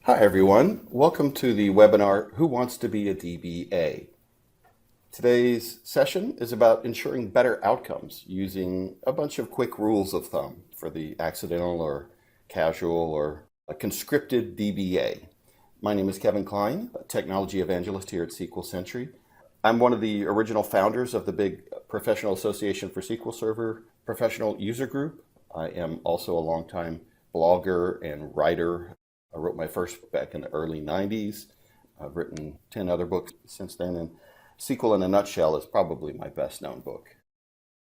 Hi, everyone. Welcome to the webinar, Who Wants to Be a DBA? Today's session is about ensuring better outcomes using a bunch of quick rules of thumb for the accidental or casual or a conscripted DBA. My name is Kevin Klein, a technology evangelist here at SQL Century. I'm one of the original founders of the big Professional Association for SQL Server Professional User Group. I am also a longtime blogger and writer. I wrote my first back in the early 90s. I've written 10 other books since then, and SQL in a Nutshell is probably my best known book.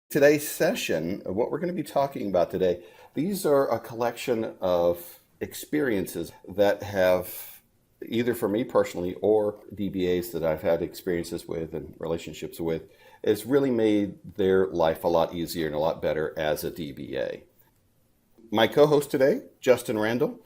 Today's session, what we're going to be talking about today, these are a collection of experiences that have, either for me personally or DBAs that I've had experiences with and relationships with, has really made their life a lot easier and a lot better as a DBA. My co-host today, Justin Randall.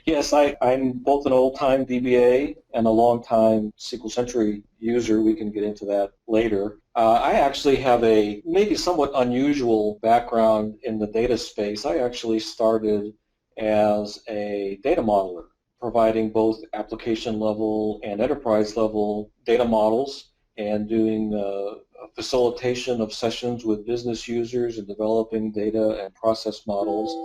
Yes, I'm both an old-time DBA and a long-time SQL Century user. We can get into that later. I actually have a maybe somewhat unusual background in the data space. I actually started as a data modeler, providing both application level and enterprise level data models and doing facilitation of sessions with business users and developing data and process models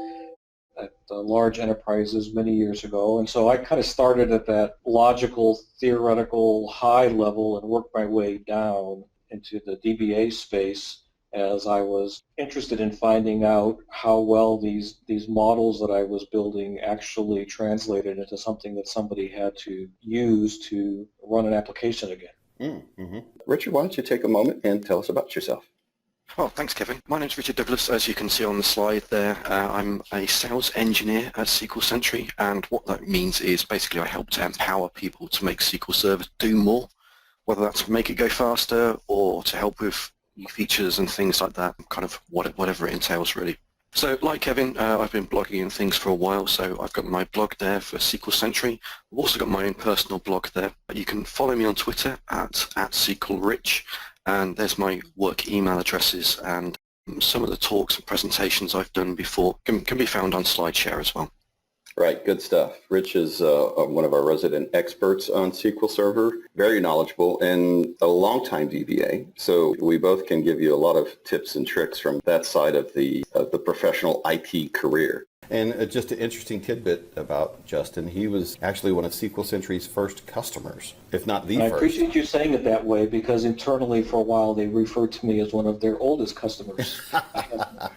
at large enterprises many years ago. And so I kind of started at that logical, theoretical, high level and worked my way down into the DBA space as I was interested in finding out how well these models that I was building actually translated into something that somebody had to use to run an application again. Mm-hmm. Richard, why don't you take a moment and tell us about yourself? Well, thanks, Kevin. My name's Richard Douglas. As you can see on the slide there, I'm a sales engineer at SQL Century, and what that means is basically I help to empower people to make SQL Server do more, whether that's to make it go faster or to help with new features and things like that, kind of whatever it entails, really. So, like Kevin, I've been blogging and things for a while, so I've got my blog there for SQL Century. I've also got my own personal blog there. You can follow me on Twitter at SQLRich. And there's my work email addresses, and some of the talks and presentations I've done before can be found on SlideShare as well. Right, good stuff. Rich is one of our resident experts on SQL Server, very knowledgeable and a longtime DBA. So we both can give you a lot of tips and tricks from that side of the professional IT career. And just an interesting tidbit about Justin, he was actually one of SQL Century's first customers, if not the first. I appreciate you saying it that way because internally for a while they referred to me as one of their oldest customers.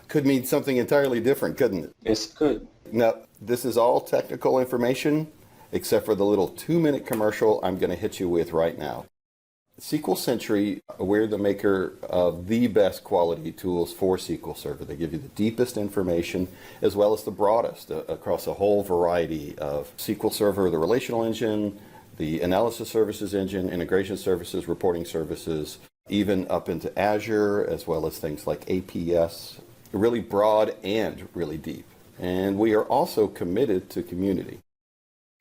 Could mean something entirely different, couldn't it? Yes, it could. Now, this is all technical information except for the little 2-minute commercial I'm going to hit you with right now. SQL Century, we're the maker of the best quality tools for SQL Server. They give you the deepest information as well as the broadest across a whole variety of SQL Server, the relational engine, the analysis services engine, integration services, reporting services, even up into Azure, as well as things like APS. Really broad and really deep. And we are also committed to community.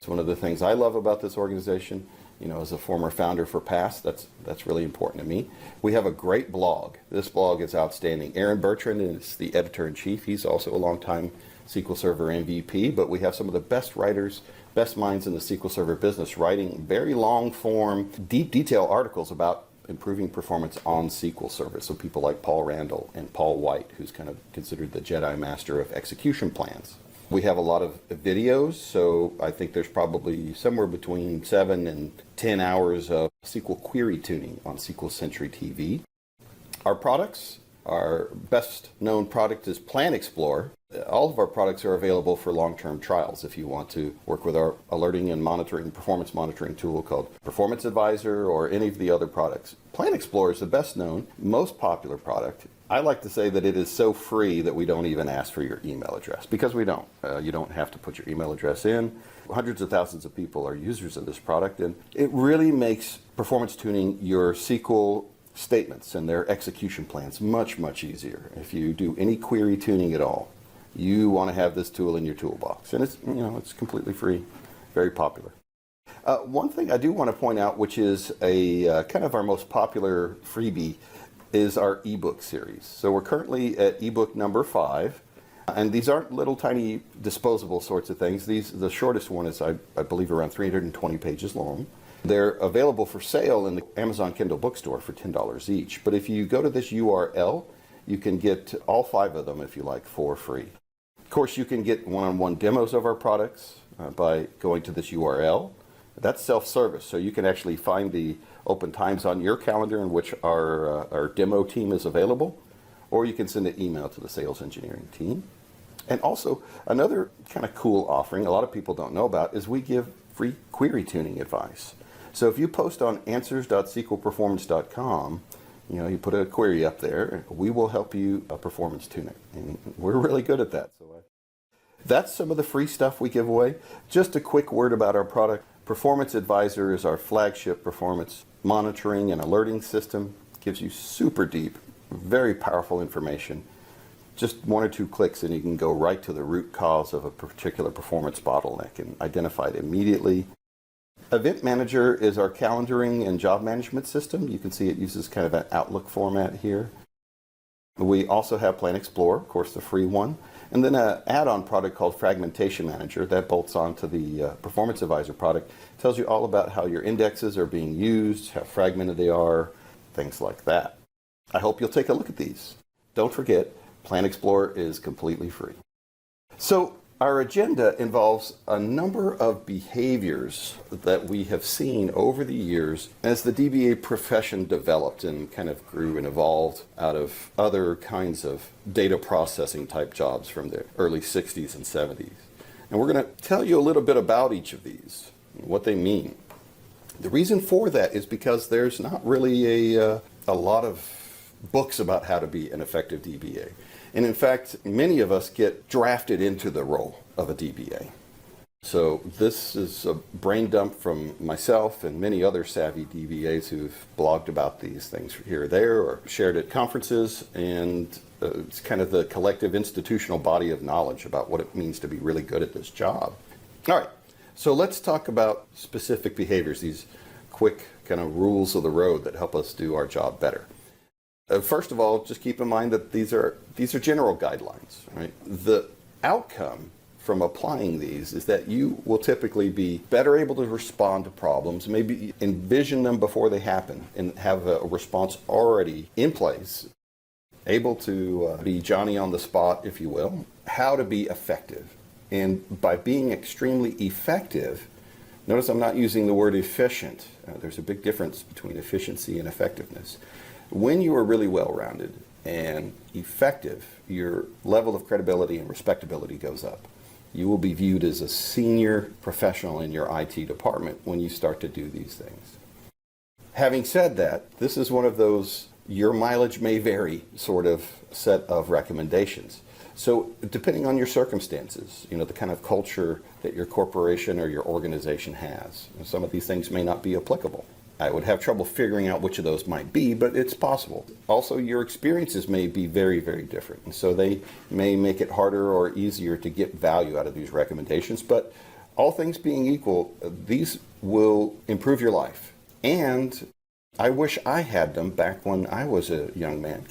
It's one of the things I love about this organization. You know, as a former founder for PASS, that's really important to me. We have a great blog. This blog is outstanding. Aaron Bertrand is the editor-in-chief. He's also a longtime SQL Server MVP, but we have some of the best writers, best minds in the SQL Server business writing very long-form, deep detail articles about improving performance on SQL Server. So people like Paul Randall and Paul White, who's kind of considered the Jedi Master of execution plans. We have a lot of videos, so I think there's probably somewhere between 7 and 10 hours of SQL query tuning on SQL Century TV. Our products, our best known product is Plan Explorer. All of our products are available for long-term trials if you want to work with our alerting and monitoring, performance monitoring tool called Performance Advisor or any of the other products. Plan Explorer is the best known, most popular product. I like to say that it is so free that we don't even ask for your email address, because we don't. You don't have to put your email address in. Hundreds of thousands of people are users of this product, and it really makes performance tuning your SQL statements and their execution plans much, much easier. If you do any query tuning at all, you want to have this tool in your toolbox. And it's completely free, very popular. One thing I do want to point out, which is a kind of our most popular freebie, is our ebook series. So we're currently at ebook number 5. And these aren't little tiny disposable sorts of things. The shortest one is, I believe, around 320 pages long. They're available for sale in the Amazon Kindle bookstore for $10 each. But if you go to this URL, you can get all 5 of them, if you like, for free. Of course, you can get one-on-one demos of our products by going to this URL. That's self-service, so you can actually find the open times on your calendar in which our demo team is available, or you can send an email to the sales engineering team. And also, another kind of cool offering a lot of people don't know about is we give free query tuning advice. So if you post on answers.sqlperformance.com, you put a query up there, we will help you performance tune it. And we're really good at that. So that's some of the free stuff we give away. Just a quick word about our product. Performance Advisor is our flagship performance monitoring and alerting system. It gives you super deep, very powerful information. Just 1 or 2 clicks and you can go right to the root cause of a particular performance bottleneck and identify it immediately. Event Manager is our calendaring and job management system. You can see it uses kind of an Outlook format here. We also have Plan Explorer, of course, the free one. And then an add-on product called Fragmentation Manager that bolts onto the Performance Advisor product. It tells you all about how your indexes are being used, how fragmented they are, things like that. I hope you'll take a look at these. Don't forget, Plan Explorer is completely free. So our agenda involves a number of behaviors that we have seen over the years as the DBA profession developed and kind of grew and evolved out of other kinds of data processing type jobs from the early 60s and 70s. And we're going to tell you a little bit about each of these, what they mean. The reason for that is because there's not really a lot of books about how to be an effective DBA. And in fact, many of us get drafted into the role of a DBA. So this is a brain dump from myself and many other savvy DBAs who've blogged about these things here or there or shared at conferences. And it's kind of the collective institutional body of knowledge about what it means to be really good at this job. All right, so let's talk about specific behaviors, these quick kind of rules of the road that help us do our job better. First of all, just keep in mind that these are general guidelines, right? The outcome from applying these is that you will typically be better able to respond to problems, maybe envision them before they happen and have a response already in place, able to be Johnny on the spot, if you will, how to be effective. And by being extremely effective, notice I'm not using the word efficient. There's a big difference between efficiency and effectiveness. When you are really well-rounded and effective, your level of credibility and respectability goes up. You will be viewed as a senior professional in your IT department when you start to do these things. Having said that, this is one of those your mileage may vary sort of set of recommendations. So depending on your circumstances, the kind of culture that your corporation or your organization has, some of these things may not be applicable. I would have trouble figuring out which of those might be, but it's possible. Also, your experiences may be very, very different. And so they may make it harder or easier to get value out of these recommendations. But all things being equal, these will improve your life. And I wish I had them back when I was a young man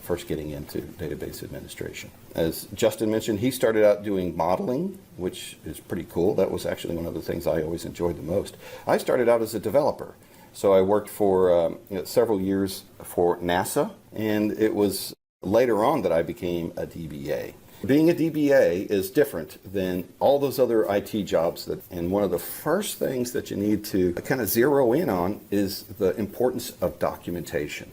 first getting into database administration. As Justin mentioned, he started out doing modeling, which is pretty cool. That was actually one of the things I always enjoyed the most. I started out as a developer. So I worked for several years for NASA, and it was later on that I became a DBA. Being a DBA is different than all those other IT jobs, and one of the first things that you need to kind of zero in on is the importance of documentation.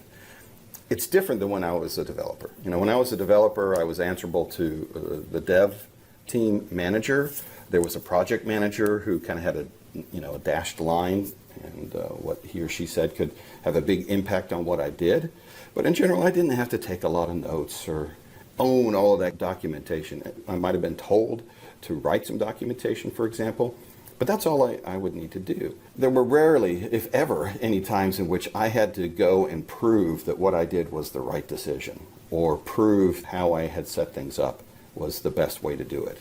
It's different than when I was a developer. When I was a developer, I was answerable to the dev team manager. There was a project manager who kind of had a dashed line, and what he or she said could have a big impact on what I did. But in general, I didn't have to take a lot of notes or own all of that documentation. I might have been told to write some documentation, for example, but that's all I would need to do. There were rarely, if ever, any times in which I had to go and prove that what I did was the right decision or prove how I had set things up was the best way to do it.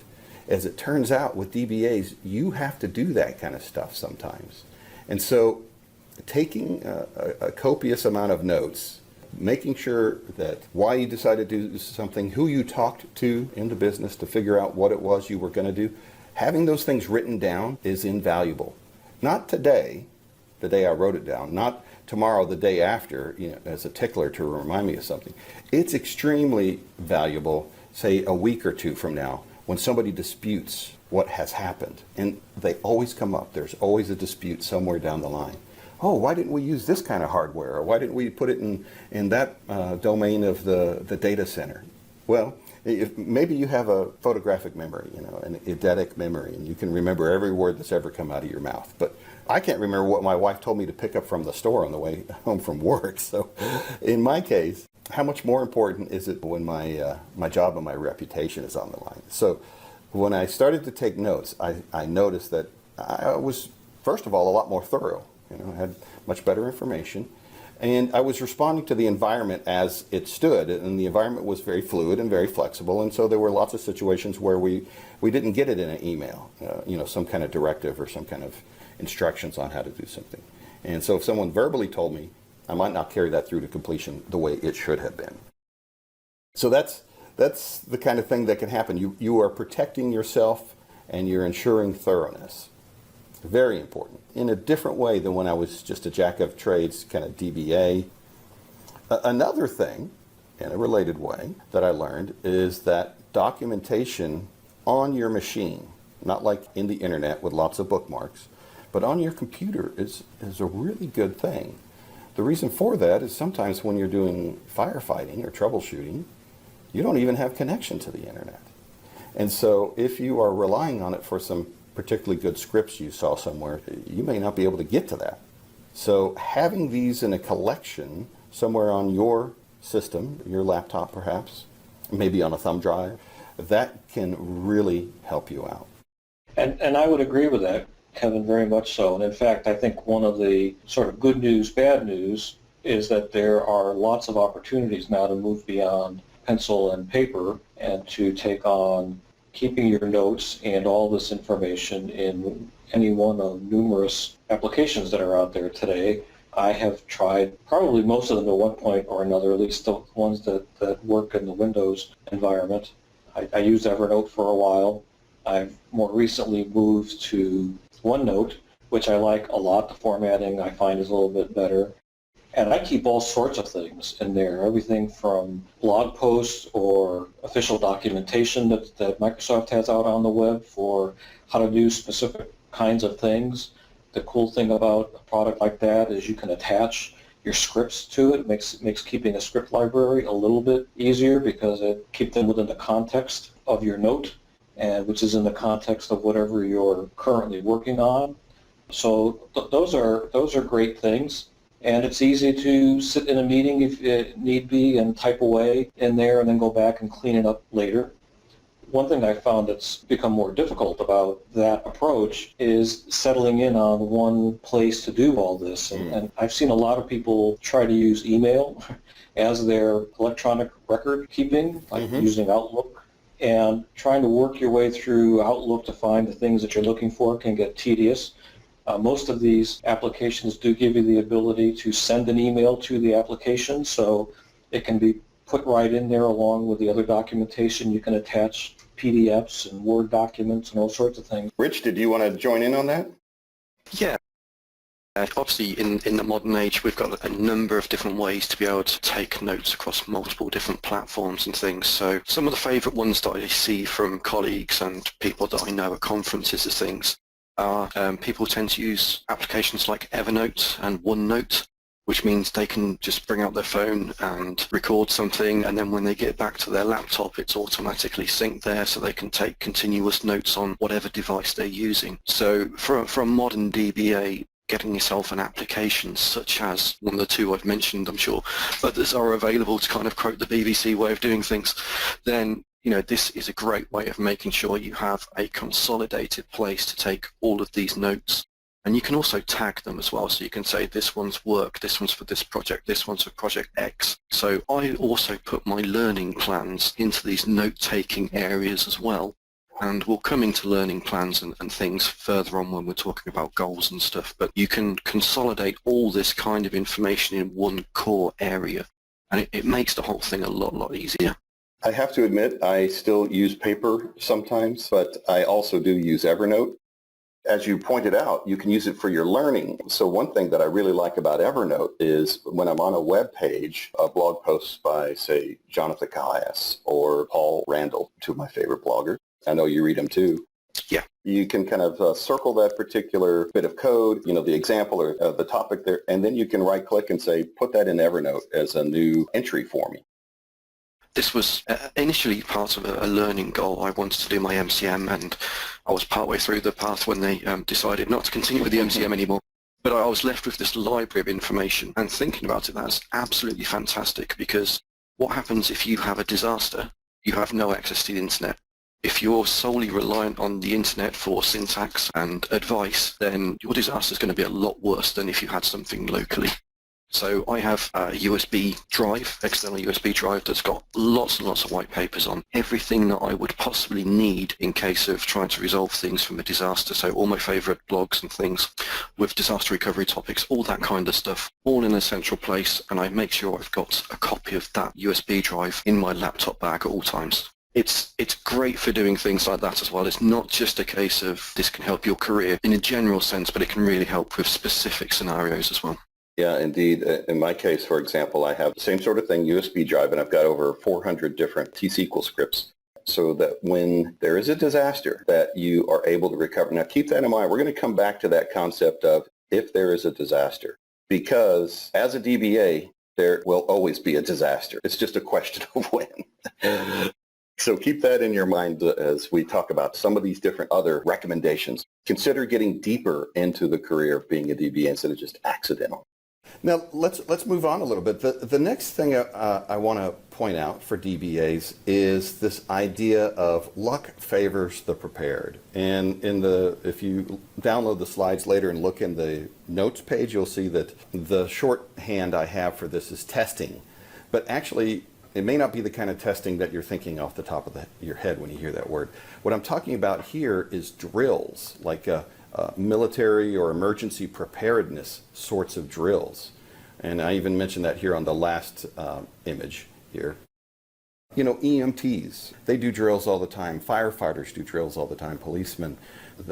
As it turns out, with DBAs, you have to do that kind of stuff sometimes. And so taking a copious amount of notes making sure that why you decided to do something, who you talked to in the business to figure out what it was you were going to do, having those things written down is invaluable. Not today, the day I wrote it down, not tomorrow, the day after, as a tickler to remind me of something. It's extremely valuable, say, a week or two from now, when somebody disputes what has happened. And they always come up. There's always a dispute somewhere down the line. Oh, why didn't we use this kind of hardware? Or why didn't we put it in that domain of the data center? Well, maybe you have a photographic memory, an eidetic memory, and you can remember every word that's ever come out of your mouth. But I can't remember what my wife told me to pick up from the store on the way home from work. So in my case, how much more important is it when my job and my reputation is on the line? So when I started to take notes, I noticed that I was, first of all, a lot more thorough. I had much better information. And I was responding to the environment as it stood, and the environment was very fluid and very flexible, and so there were lots of situations where we didn't get it in an email, some kind of directive or some kind of instructions on how to do something. And so if someone verbally told me, I might not carry that through to completion the way it should have been. So that's the kind of thing that can happen. You are protecting yourself and you're ensuring thoroughness. Very important. In a different way than when I was just a jack of trades kind of DBA. Another thing, in a related way, that I learned is that documentation on your machine, not like in the internet with lots of bookmarks, but on your computer is a really good thing. The reason for that is sometimes when you're doing firefighting or troubleshooting, you don't even have connection to the internet. And so if you are relying on it for some particularly good scripts you saw somewhere, you may not be able to get to that. So having these in a collection somewhere on your system, your laptop perhaps, maybe on a thumb drive, that can really help you out. And I would agree with that, Kevin, very much so. And in fact, I think one of the sort of good news, bad news is that there are lots of opportunities now to move beyond pencil and paper and to take on keeping your notes and all this information in any one of numerous applications that are out there today. I have tried probably most of them at one point or another, at least the ones that work in the Windows environment. I used Evernote for a while. I've more recently moved to OneNote, which I like a lot. The formatting I find is a little bit better. And I keep all sorts of things in there, everything from blog posts or official documentation that Microsoft has out on the web for how to do specific kinds of things. The cool thing about a product like that is you can attach your scripts to it. It makes keeping a script library a little bit easier because it keeps them within the context of your note, and which is in the context of whatever you're currently working on. So those are great things. And it's easy to sit in a meeting if it need be and type away in there and then go back and clean it up later. One thing I found that's become more difficult about that approach is settling in on one place to do all this. And I've seen a lot of people try to use email as their electronic record keeping, like using Outlook. And trying to work your way through Outlook to find the things that you're looking for can get tedious. Most of these applications do give you the ability to send an email to the application, so it can be put right in there along with the other documentation. You can attach PDFs and Word documents and all sorts of things. Rich, did you want to join in on that? Yeah. Obviously, in the modern age, we've got a number of different ways to be able to take notes across multiple different platforms and things. So some of the favourite ones that I see from colleagues and people that I know at conferences and things are people tend to use applications like Evernote and OneNote, which means they can just bring out their phone and record something, and then when they get back to their laptop, it's automatically synced there so they can take continuous notes on whatever device they're using. So for a modern DBA, getting yourself an application such as one of the two I've mentioned, I'm sure others are available to kind of quote the BBC way of doing things, then this is a great way of making sure you have a consolidated place to take all of these notes. And you can also tag them as well, so you can say this one's work, this one's for this project, this one's for project X. So I also put my learning plans into these note-taking areas as well. And we'll come into learning plans and things further on when we're talking about goals and stuff, but you can consolidate all this kind of information in one core area. and it makes the whole thing a lot easier. I have to admit, I still use paper sometimes, but I also do use Evernote. As you pointed out, you can use it for your learning. So one thing that I really like about Evernote is when I'm on a web page, a blog post by, say, Jonathan Caius or Paul Randall, two of my favorite bloggers. I know you read them too. Yeah. You can kind of circle that particular bit of code, the example or the topic there, and then you can right-click and say, put that in Evernote as a new entry for me. This was initially part of a learning goal. I wanted to do my MCM, and I was partway through the path when they decided not to continue with the MCM anymore. But I was left with this library of information, and thinking about it, that's absolutely fantastic, because what happens if you have a disaster? You have no access to the internet. If you're solely reliant on the internet for syntax and advice, then your disaster is going to be a lot worse than if you had something locally. So I have a USB drive, external USB drive, that's got lots and lots of white papers on everything that I would possibly need in case of trying to resolve things from a disaster. So all my favorite blogs and things with disaster recovery topics, all that kind of stuff, all in a central place, and I make sure I've got a copy of that USB drive in my laptop bag at all times. It's great for doing things like that as well. It's not just a case of this can help your career in a general sense, but it can really help with specific scenarios as well. Yeah, indeed. In my case, for example, I have the same sort of thing, USB drive, and I've got over 400 different T-SQL scripts so that when there is a disaster that you are able to recover. Now, keep that in mind. We're going to come back to that concept of if there is a disaster, because as a DBA, there will always be a disaster. It's just a question of when. So keep that in your mind as we talk about some of these different other recommendations. Consider getting deeper into the career of being a DBA instead of just accidental. Now, let's move on a little bit. The next thing I want to point out for DBAs is this idea of luck favors the prepared. And if you download the slides later and look in the notes page, you'll see that the shorthand I have for this is testing. But actually, it may not be the kind of testing that you're thinking off the top of your head when you hear that word. What I'm talking about here is drills, like military or emergency preparedness sorts of drills. And I even mentioned that here on the last image here. EMTs, they do drills all the time. Firefighters do drills all the time. Policemen,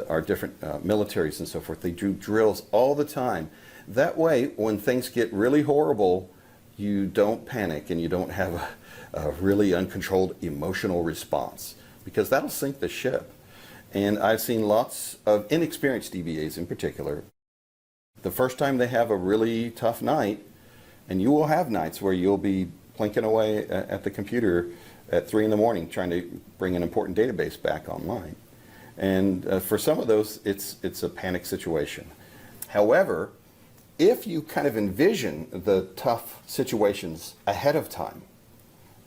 our different militaries and so forth, they do drills all the time. That way, when things get really horrible, you don't panic and you don't have a really uncontrolled emotional response, because that'll sink the ship. And I've seen lots of inexperienced DBAs in particular, the first time they have a really tough night, and you will have nights where you'll be plinking away at the computer at 3 in the morning trying to bring an important database back online. And for some of those, it's a panic situation. However, if you kind of envision the tough situations ahead of time,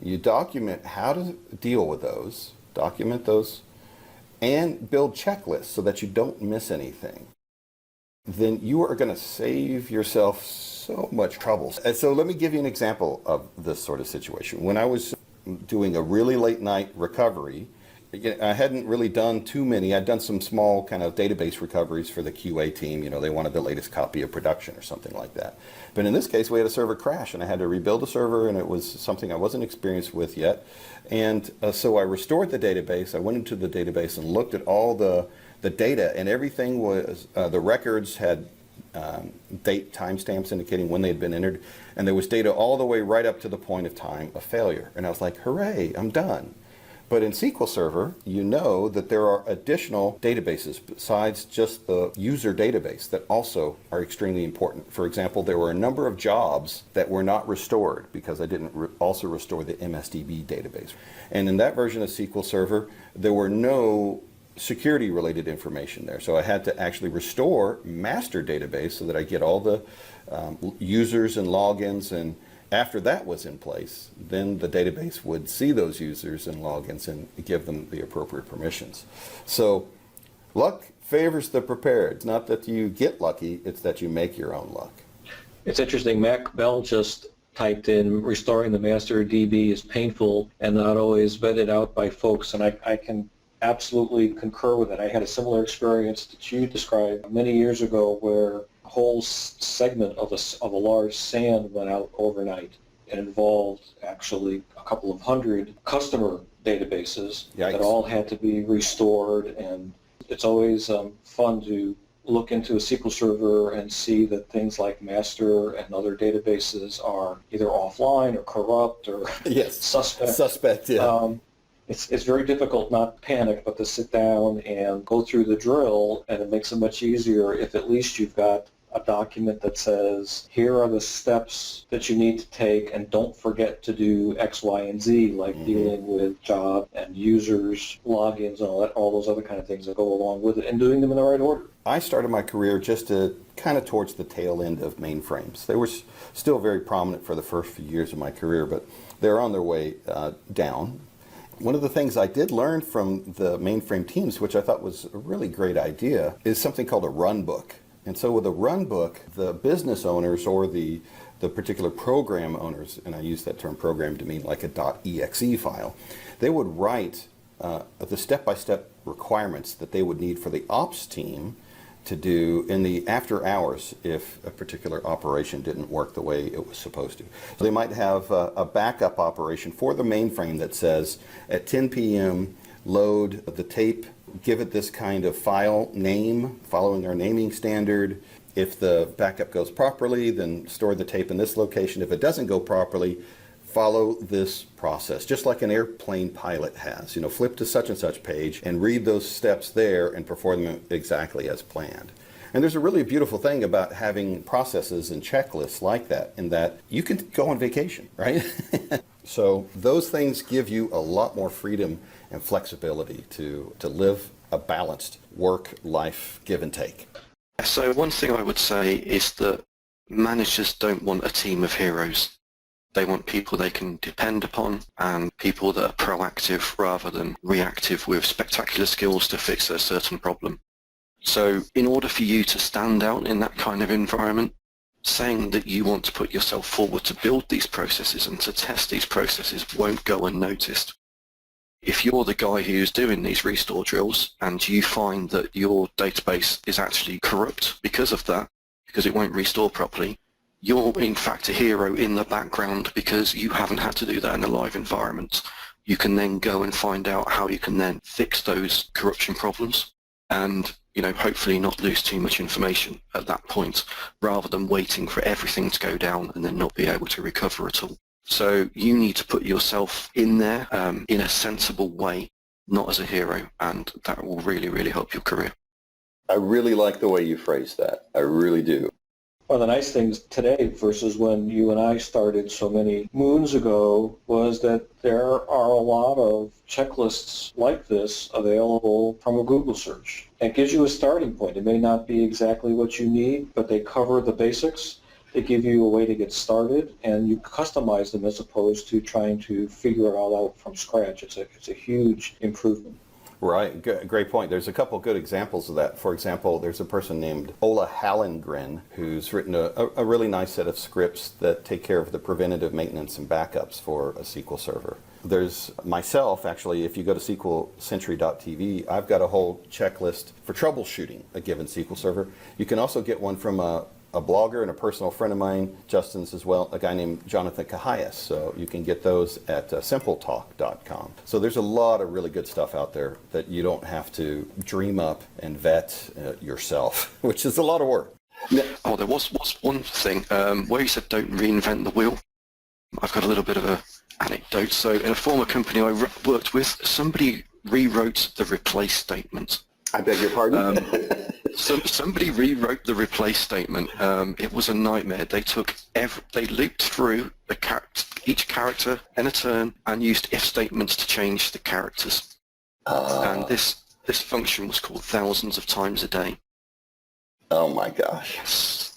you document how to deal with those, document those, and build checklists so that you don't miss anything, then you are going to save yourself so much trouble. And so let me give you an example of this sort of situation. When I was doing a really late night recovery, I hadn't really done too many. I'd done some small kind of database recoveries for the QA team. They wanted the latest copy of production or something like that. But in this case, we had a server crash, and I had to rebuild the server, and it was something I wasn't experienced with yet. And so I restored the database. I went into the database and looked at all the data, and everything was, the records had date timestamps indicating when they had been entered, and there was data all the way right up to the point of time of failure. And I was like, hooray, I'm done. But in SQL Server, you know that there are additional databases besides just the user database that also are extremely important. For example, there were a number of jobs that were not restored because I didn't also restore the MSDB database. And in that version of SQL Server, there were no security-related information there. So I had to actually restore master database so that I get all the users and logins, and after that was in place, then the database would see those users and logins and give them the appropriate permissions. So luck favors the prepared. It's not that you get lucky, it's that you make your own luck. It's interesting, Mac Bell just typed in restoring the master DB is painful and not always vetted out by folks, and I can absolutely concur with it. I had a similar experience that you described many years ago where a whole segment of a large SAN went out overnight. It involved actually a couple of hundred customer databases Yikes. that all had to be restored, and it's always fun to look into a SQL Server and see that things like master and other databases are either offline or corrupt or Yes. suspect. Yeah. It's very difficult not to panic, but to sit down and go through the drill, and it makes it much easier if at least you've got a document that says, here are the steps that you need to take, and don't forget to do X, Y, and Z, like dealing with job and users, logins, and all those other kind of things that go along with it, and doing them in the right order. I started my career just kind of towards the tail end of mainframes. They were still very prominent for the first few years of my career, but they're on their way down. One of the things I did learn from the mainframe teams, which I thought was a really great idea, is something called a run book. And so with a run book, the business owners or the particular program owners, and I use that term program to mean like a .exe file, they would write the step-by-step requirements that they would need for the ops team to do in the after hours if a particular operation didn't work the way it was supposed to. So they might have a backup operation for the mainframe that says at 10 p.m. load the tape, give it this kind of file name following our naming standard. If the backup goes properly, then store the tape in this location. If it doesn't go properly, follow this process, just like an airplane pilot has. You know, flip to such and such page and read those steps there and perform them exactly as planned. And there's a really beautiful thing about having processes and checklists like that, in that you can go on vacation, right? So those things give you a lot more freedom and flexibility to live a balanced work-life give and take. So one thing I would say is that managers don't want a team of heroes. They want people they can depend upon and people that are proactive rather than reactive with spectacular skills to fix a certain problem. So in order for you to stand out in that kind of environment, saying that you want to put yourself forward to build these processes and to test these processes won't go unnoticed. If you're the guy who's doing these restore drills and you find that your database is actually corrupt because of that, because it won't restore properly, you're in fact a hero in the background because you haven't had to do that in a live environment. You can then go and find out how you can then fix those corruption problems and, you know, hopefully not lose too much information at that point rather than waiting for everything to go down and then not be able to recover at all. So you need to put yourself in there in a sensible way, not as a hero, and that will really, really help your career. I really like the way you phrased that. I really do. One of the nice things today versus when you and I started so many moons ago was that there are a lot of checklists like this available from a Google search. It gives you a starting point. It may not be exactly what you need, but they cover the basics. They give you a way to get started, and you customize them as opposed to trying to figure it all out from scratch. It's a huge improvement. Right, great point. There's a couple good examples of that. For example, there's a person named Ola Hallengren who's written a really nice set of scripts that take care of the preventative maintenance and backups for a SQL server. There's myself, actually, if you go to SQLcentury.tv, I've got a whole checklist for troubleshooting a given SQL server. You can also get one from a blogger and a personal friend of mine, Justin's as well, a guy named Jonathan Cahias. So you can get those at simpletalk.com. So there's a lot of really good stuff out there that you don't have to dream up and vet yourself, which is a lot of work. Oh, there was one thing where you said don't reinvent the wheel. I've got a little bit of an anecdote. So in a former company I worked with, somebody rewrote the replace statement. I beg your pardon? Somebody rewrote the replace statement. It was a nightmare. They looped through each character in a turn and used if statements to change the characters. And this function was called thousands of times a day. Oh my gosh.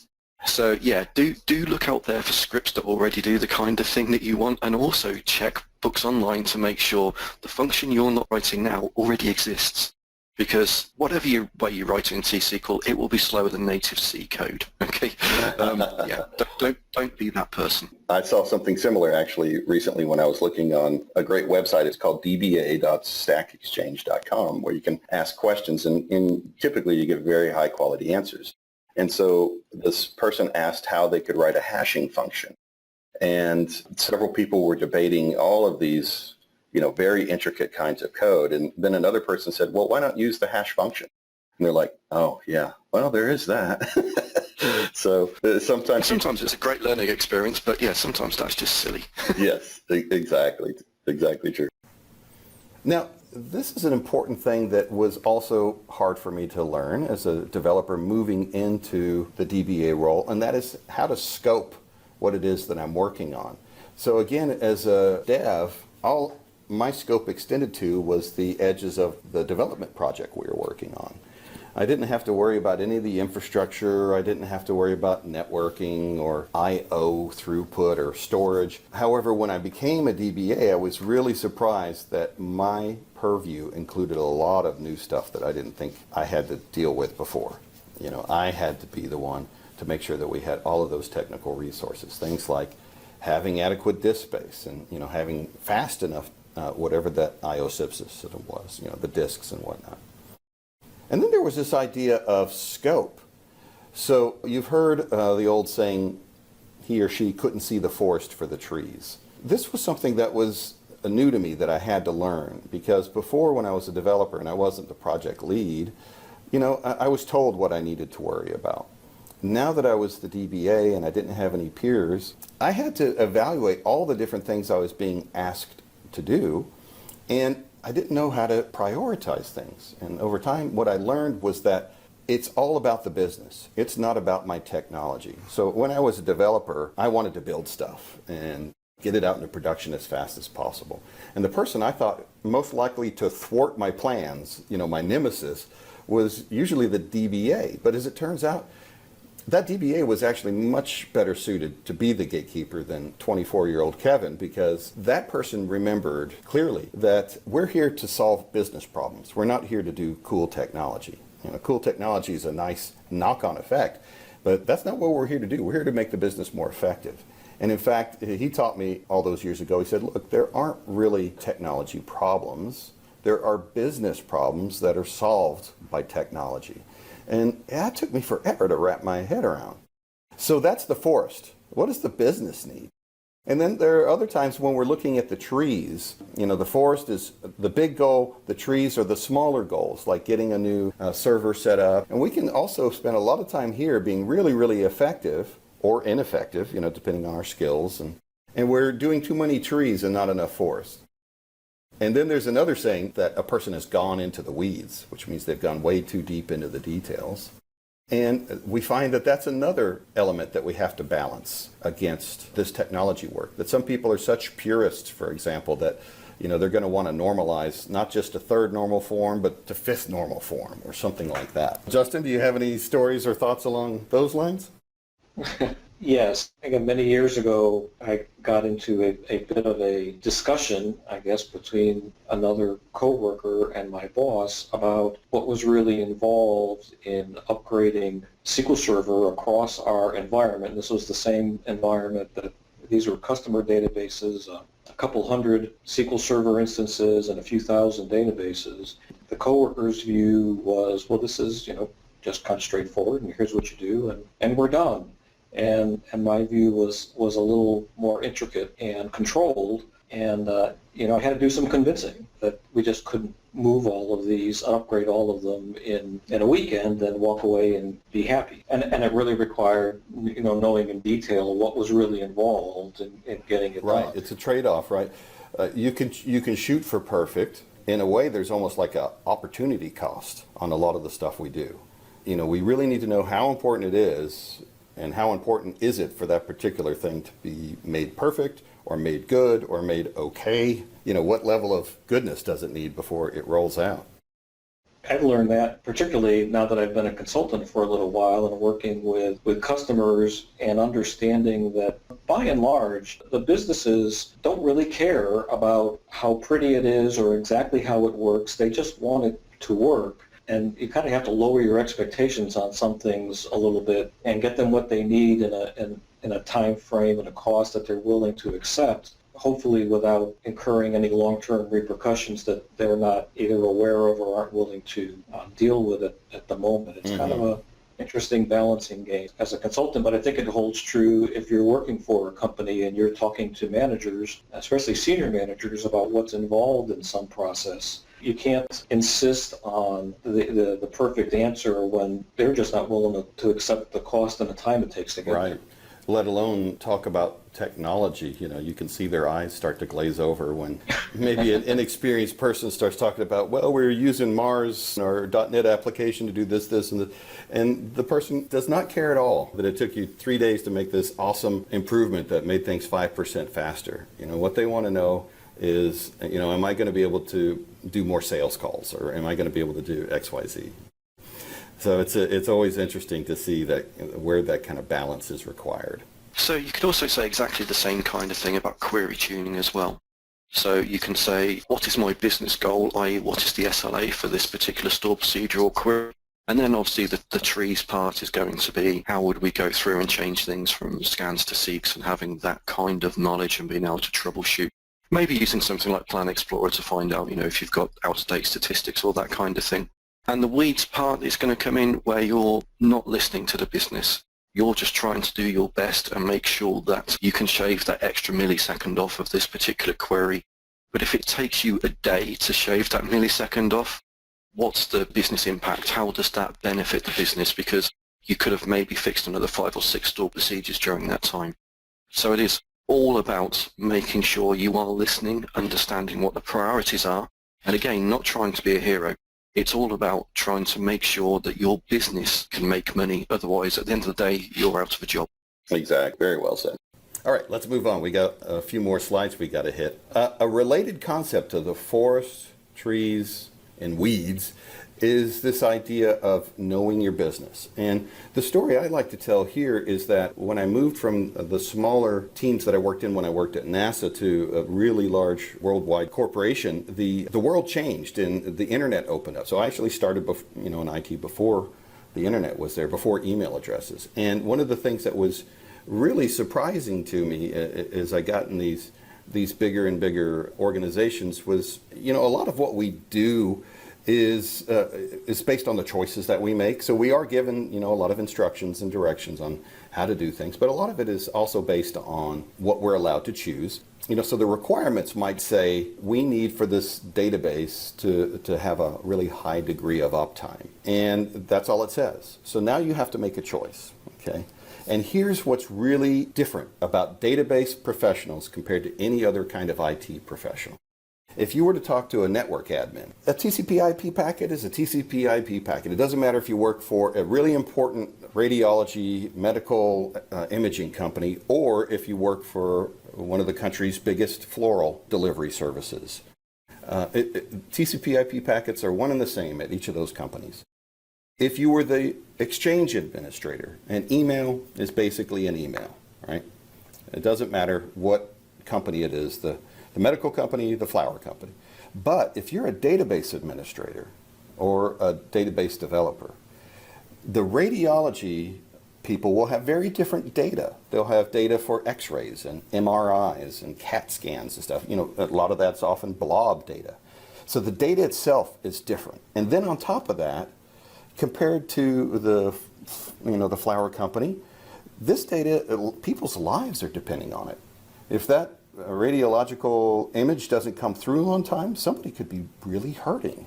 So yeah, do look out there for scripts that already do the kind of thing that you want, and also check books online to make sure the function you're not writing now already exists. Because whatever way you write it in T-SQL, it will be slower than native C code. Okay, yeah, don't be that person. I saw something similar actually recently when I was looking on a great website. It's called DBA.stackexchange.com, where you can ask questions and typically you get very high quality answers. And so this person asked how they could write a hashing function. and several people were debating all of these, very intricate kinds of code. And then another person said, well, why not use the hash function? And they're like, oh, yeah, well, there is that. So sometimes it's a great learning experience, but yeah, sometimes that's just silly. Yes, exactly true. Now, this is an important thing that was also hard for me to learn as a developer moving into the DBA role, and that is how to scope what it is that I'm working on. So again, as a dev, all my scope extended to was the edges of the development project we were working on. I didn't have to worry about any of the infrastructure. I didn't have to worry about networking or I/O throughput or storage. However, when I became a DBA, I was really surprised that my purview included a lot of new stuff that I didn't think I had to deal with before. I had to be the one to make sure that we had all of those technical resources. Things like having adequate disk space and, having fast enough whatever that I/O system was, the disks and whatnot. And then there was this idea of scope. So you've heard the old saying, he or she couldn't see the forest for the trees. This was something that was new to me that I had to learn, because before, when I was a developer and I wasn't the project lead, I was told what I needed to worry about. Now that I was the DBA and I didn't have any peers, I had to evaluate all the different things I was being asked to do, and I didn't know how to prioritize things. And over time, what I learned was that it's all about the business. It's not about my technology. So when I was a developer, I wanted to build stuff and get it out into production as fast as possible. And the person I thought most likely to thwart my plans, my nemesis, was usually the DBA. But as it turns out, that DBA was actually much better suited to be the gatekeeper than 24-year-old Kevin, because that person remembered clearly that we're here to solve business problems. We're not here to do cool technology. Cool technology is a nice knock-on effect, but that's not what we're here to do. We're here to make the business more effective. And in fact, he taught me all those years ago, he said, look, there aren't really technology problems. There are business problems that are solved by technology. And that took me forever to wrap my head around. So that's the forest. What does the business need? And then there are other times when we're looking at the trees. The forest is the big goal. The trees are the smaller goals, like getting a new server set up. And we can also spend a lot of time here being really, really effective or ineffective, depending on our skills. And we're doing too many trees and not enough forest. And then there's another saying that a person has gone into the weeds, which means they've gone way too deep into the details. And we find that that's another element that we have to balance against this technology work. That some people are such purists, for example, that they're going to want to normalize not just a third normal form, but to fifth normal form or something like that. Justin, do you have any stories or thoughts along those lines? Yes. Again, many years ago, I got into a bit of a discussion, I guess, between another coworker and my boss about what was really involved in upgrading SQL Server across our environment. This was the same environment that these were customer databases, a couple hundred SQL Server instances and a few thousand databases. The coworker's view was, well, this is, just kind of straightforward, and here's what you do, and we're done. And my view was a little more intricate and controlled, and I had to do some convincing that we just couldn't move all of these, upgrade all of them in a weekend, and walk away and be happy. And it really required knowing in detail what was really involved in getting it done. Right, it's a trade-off, right? You can shoot for perfect. In a way, there's almost like an opportunity cost on a lot of the stuff we do. We really need to know how important it is. And how important is it for that particular thing to be made perfect or made good or made okay? What level of goodness does it need before it rolls out? I've learned that, particularly now that I've been a consultant for a little while and working with customers, and understanding that by and large, the businesses don't really care about how pretty it is or exactly how it works. They just want it to work. And you kind of have to lower your expectations on some things a little bit and get them what they need in a time frame and a cost that they're willing to accept, hopefully without incurring any long-term repercussions that they're not either aware of or aren't willing to deal with it at the moment. It's kind of interesting balancing game as a consultant, but I think it holds true if you're working for a company and you're talking to managers, especially senior managers, about what's involved in some process. You can't insist on the perfect answer when they're just not willing to accept the cost and the time it takes to get there. Let alone talk about technology. You can see their eyes start to glaze over when maybe an inexperienced person starts talking about, well, we're using Mars or .NET application to do this, and this. And the person does not care at all that it took you 3 days to make this awesome improvement that made things 5% faster. What they want to know is, am I going to be able to do more sales calls, or am I going to be able to do X, Y, Z? So it's always interesting to see that where that kind of balance is required. So you could also say exactly the same kind of thing about query tuning as well. So you can say, what is my business goal, i.e. what is the SLA for this particular stored procedure or query? And then obviously the trees part is going to be, how would we go through and change things from scans to seeks, and having that kind of knowledge and being able to troubleshoot. Maybe using something like Plan Explorer to find out, if you've got out-of-date statistics or that kind of thing. And the weeds part is going to come in where you're not listening to the business. You're just trying to do your best and make sure that you can shave that extra millisecond off of this particular query. But if it takes you a day to shave that millisecond off, what's the business impact? How does that benefit the business? Because you could have maybe fixed another 5 or 6 stored procedures during that time. So it is all about making sure you are listening, understanding what the priorities are, and again, not trying to be a hero. It's all about trying to make sure that your business can make money. Otherwise, at the end of the day, you're out of a job. Exactly. Very well said. All right, let's move on. We got a few more slides we got to hit. A related concept to the forest, trees, and weeds is this idea of knowing your business. And the story I like to tell here is that when I moved from the smaller teams that I worked in when I worked at NASA to a really large worldwide corporation, the world changed and the internet opened up. So I actually started in IT before the internet was there, before email addresses. And one of the things that was really surprising to me as I got in these bigger and bigger organizations was, a lot of what we do is based on the choices that we make. So we are given, a lot of instructions and directions on how to do things, but a lot of it is also based on what we're allowed to choose. So the requirements might say we need for this database to have a really high degree of uptime, and that's all it says. So now you have to make a choice, okay? And here's what's really different about database professionals compared to any other kind of IT professional. If you were to talk to a network admin, a TCP/IP packet is a TCP/IP packet. It doesn't matter if you work for a really important radiology, medical imaging company, or if you work for one of the country's biggest floral delivery services. TCP/IP packets are one and the same at each of those companies. If you were the exchange administrator, an email is basically an email, right? It doesn't matter what company it is, the medical company, the flower company. But if you're a database administrator or a database developer, the radiology people will have very different data. They'll have data for x-rays and MRIs and CAT scans and stuff. A lot of that's often blob data. So the data itself is different. And then on top of that, compared to the flower company, this data, people's lives are depending on it. If that radiological image doesn't come through on time, somebody could be really hurting.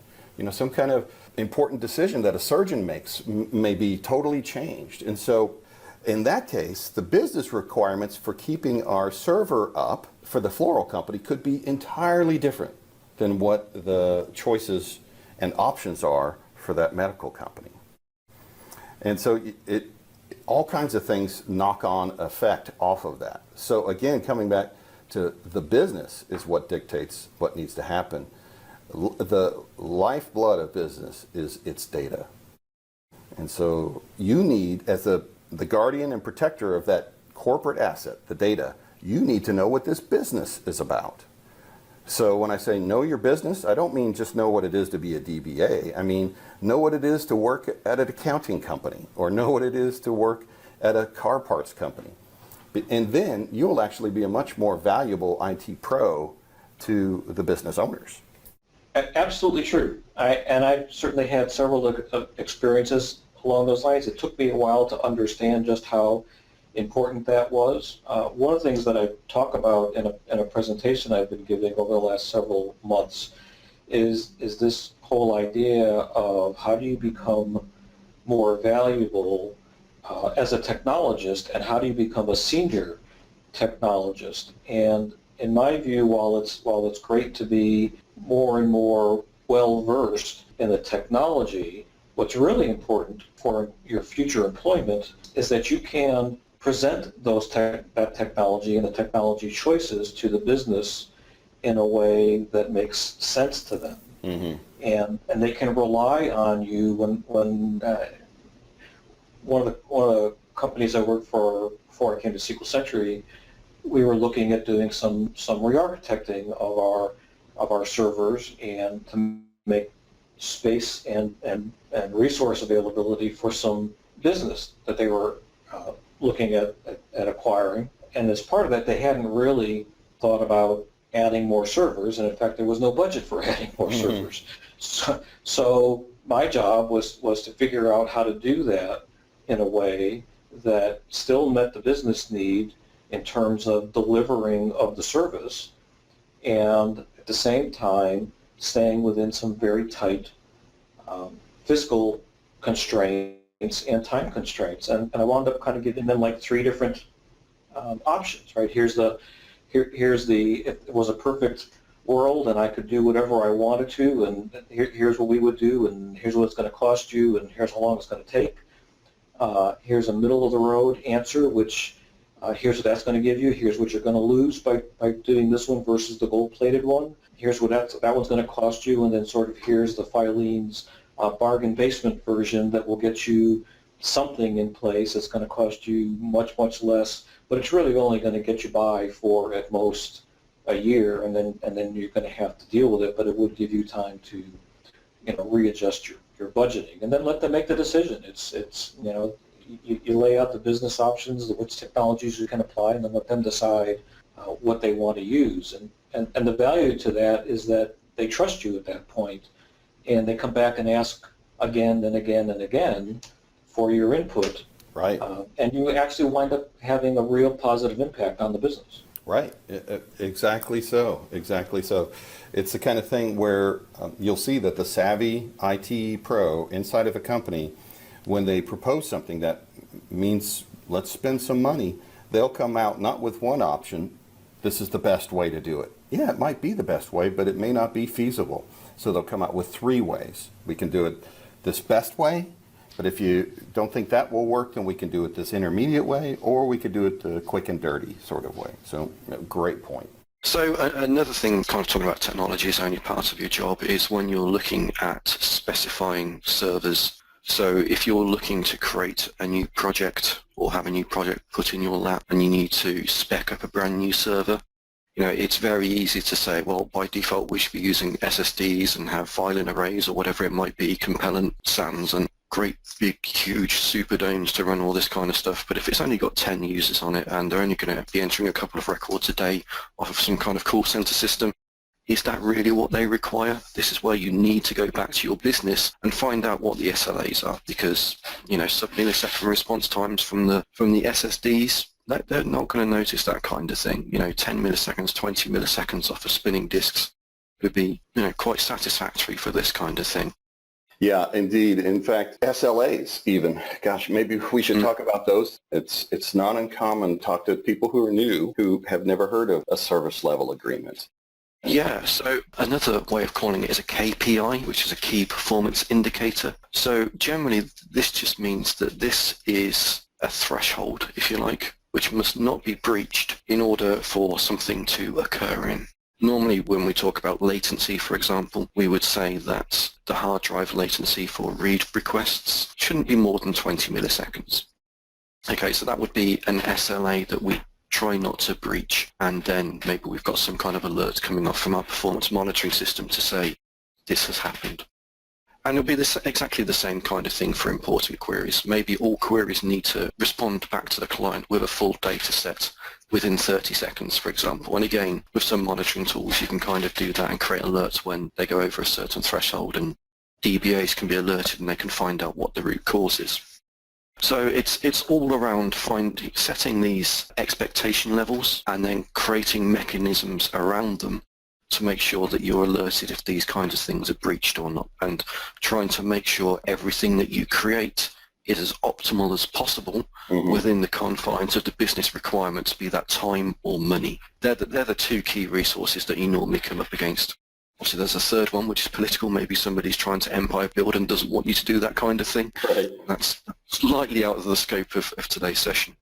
Some kind of important decision that a surgeon makes may be totally changed. And so in that case, the business requirements for keeping our server up for the floral company could be entirely different than what the choices and options are for that medical company. And so all kinds of things knock-on effect off of that. So again, coming back to the business is what dictates what needs to happen. The lifeblood of business is its data. And so you need, as the guardian and protector of that corporate asset, the data, you need to know what this business is about. So when I say know your business, I don't mean just know what it is to be a DBA. I mean, know what it is to work at an accounting company, or know what it is to work at a car parts company. And then you'll actually be a much more valuable IT pro to the business owners. Absolutely true. I've certainly had several experiences along those lines. It took me a while to understand just how important that was. One of the things that I talk about in a presentation I've been giving over the last several months is this whole idea of how do you become more valuable as a technologist, and how do you become a senior technologist. And in my view, while it's great to be more and more well-versed in the technology, what's really important for your future employment is that you can present that technology and the technology choices to the business in a way that makes sense to them. Mm-hmm. And they can rely on you when one of the companies I worked for before I came to SQL Century, we were looking at doing some re-architecting of our servers and to make space and resource availability for some business that they were looking at acquiring. And as part of that, they hadn't really thought about adding more servers, and in fact, there was no budget for adding more servers. So my job was to figure out how to do that in a way that still met the business need in terms of delivering of the service, and at the same time staying within some very tight fiscal constraints and time constraints. And I wound up kind of giving them like three different options, right? Here's the if it was a perfect world and I could do whatever I wanted to, and here's what we would do, and here's what it's going to cost you, and here's how long it's going to take. Here's a middle-of-the-road answer, which here's what that's going to give you. Here's what you're going to lose by doing this one versus the gold-plated one. Here's what that one's going to cost you, and then sort of here's the Filene's bargain basement version that will get you something in place that's going to cost you much, much less, but it's really only going to get you by for at most a year, and then you're going to have to deal with it, but it would give you time to readjust your budgeting, and then let them make the decision. It's you lay out the business options, which technologies you can apply, and then let them decide what they want to use. And the value to that is that they trust you at that point, and they come back and ask again and again and again for your input. Right. And you actually wind up having a real positive impact on the business. Right. Exactly so. Exactly so. It's the kind of thing where you'll see that the savvy IT pro inside of a company, when they propose something that means let's spend some money, they'll come out not with one option, this is the best way to do it. Yeah, it might be the best way, but it may not be feasible. So they'll come out with 3 ways. We can do it this best way, but if you don't think that will work, then we can do it this intermediate way, or we could do it the quick and dirty sort of way. So, great point. So another thing, kind of talking about technology is only part of your job, is when you're looking at specifying servers. So if you're looking to create a new project or have a new project put in your lap and you need to spec up a brand new server, it's very easy to say, well, by default we should be using SSDs and have filing arrays or whatever it might be, compellent SANs and great big huge super domes to run all this kind of stuff. But if it's only got 10 users on it and they're only going to be entering a couple of records a day off of some kind of call center system, is that really what they require? This is where you need to go back to your business and find out what the SLAs are, because sub-millisecond response times from the SSDs, they're not going to notice that kind of thing. 10 milliseconds, 20 milliseconds off of spinning disks would be quite satisfactory for this kind of thing. Yeah, indeed. In fact, SLAs even. Gosh, maybe we should talk about those. It's not uncommon to talk to people who are new, who have never heard of a service level agreement. Yeah, so another way of calling it is a KPI, which is a key performance indicator. So generally, this just means that this is a threshold, if you like, which must not be breached in order for something to occur in. Normally, when we talk about latency, for example, we would say that the hard drive latency for read requests shouldn't be more than 20 milliseconds. Okay, so that would be an SLA that we try not to breach, and then maybe we've got some kind of alert coming off from our performance monitoring system to say this has happened. And it'll be exactly the same kind of thing for importing queries. Maybe all queries need to respond back to the client with a full data set within 30 seconds, for example. And again, with some monitoring tools, you can kind of do that and create alerts when they go over a certain threshold and DBAs can be alerted and they can find out what the root cause is. So it's all around setting these expectation levels and then creating mechanisms around them to make sure that you're alerted if these kinds of things are breached or not, and trying to make sure everything that you create is as optimal as possible within the confines of the business requirements, be that time or money. They're the two key resources that you normally come up against. Obviously, there's a third one, which is political. Maybe somebody's trying to empire build and doesn't want you to do that kind of thing. Right. That's slightly out of the scope of today's session.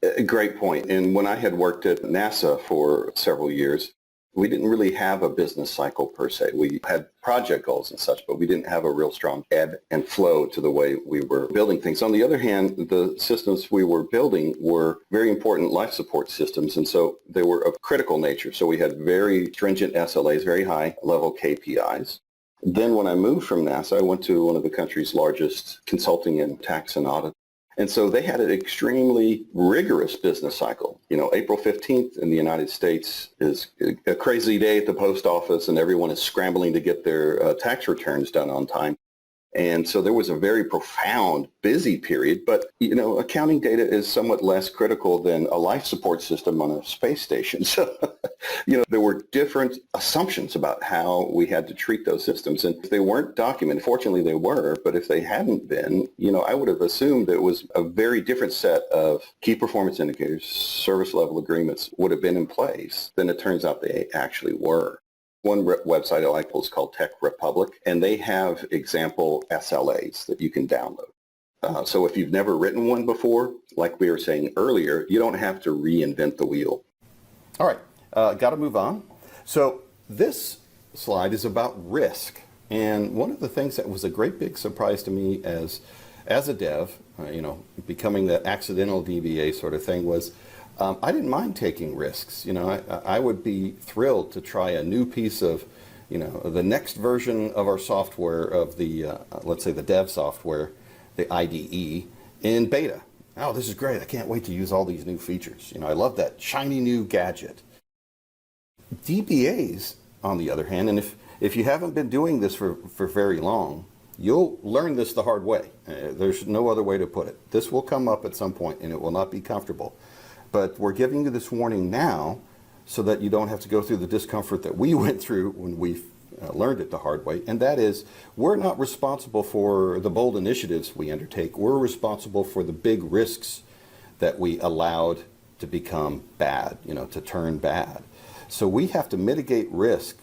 A great point. And when I had worked at NASA for several years, we didn't really have a business cycle per se. We had project goals and such, but we didn't have a real strong ebb and flow to the way we were building things. On the other hand, the systems we were building were very important life support systems, and so they were of critical nature. So we had very stringent SLAs, very high level KPIs. Then when I moved from NASA, I went to one of the country's largest consulting and tax and audit. And so they had an extremely rigorous business cycle. You know, April 15th in the United States is a crazy day at the post office, and everyone is scrambling to get their tax returns done on time. And so there was a very profound, busy period. But, you know, accounting data is somewhat less critical than a life support system on a space station. So, you know, there were different assumptions about how we had to treat those systems. And if they weren't documented, fortunately they were, but if they hadn't been, you know, I would have assumed it was a very different set of key performance indicators, service level agreements would have been in place than it turns out they actually were. One website I like is called Tech Republic, and they have example SLAs that you can download. So if you've never written one before, like we were saying earlier, you don't have to reinvent the wheel. All right, got to move on. So this slide is about risk. And one of the things that was a great big surprise to me as a dev, you know, becoming that accidental DBA sort of thing was I didn't mind taking risks. You know, I would be thrilled to try a new piece of, you know, the next version of our software of the, let's say the dev software, the IDE, in beta. Oh, this is great. I can't wait to use all these new features. You know, I love that shiny new gadget. DBAs, on the other hand, and if you haven't been doing this for very long, you'll learn this the hard way. There's no other way to put it. This will come up at some point and it will not be comfortable. But we're giving you this warning now so that you don't have to go through the discomfort that we went through when we learned it the hard way. And that is, we're not responsible for the bold initiatives we undertake. We're responsible for the big risks that we allowed to become bad, you know, to turn bad. So we have to mitigate risk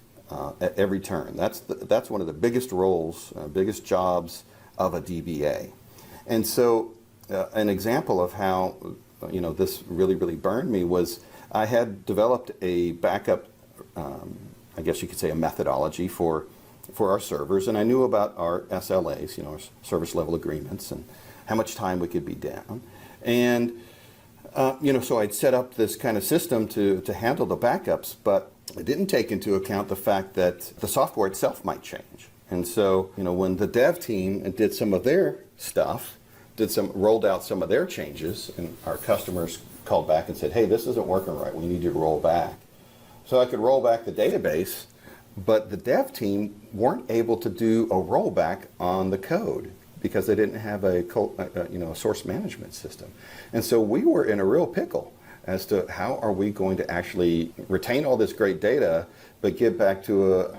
at every turn. That's one of the biggest roles, biggest jobs of a DBA. And so an example of how you know, this really burned me was I had developed a backup, I guess you could say a methodology for our servers, and I knew about our SLAs, you know, our service level agreements, and how much time we could be down. And, you know, so I'd set up this kind of system to handle the backups, but I didn't take into account the fact that the software itself might change. And so, you know, when the dev team did some of their stuff, rolled out some of their changes, and our customers called back and said, hey, this isn't working right, we need you to roll back. So I could roll back the database, but the dev team weren't able to do a rollback on the code because they didn't have a source management system. And so we were in a real pickle as to how are we going to actually retain all this great data but get back to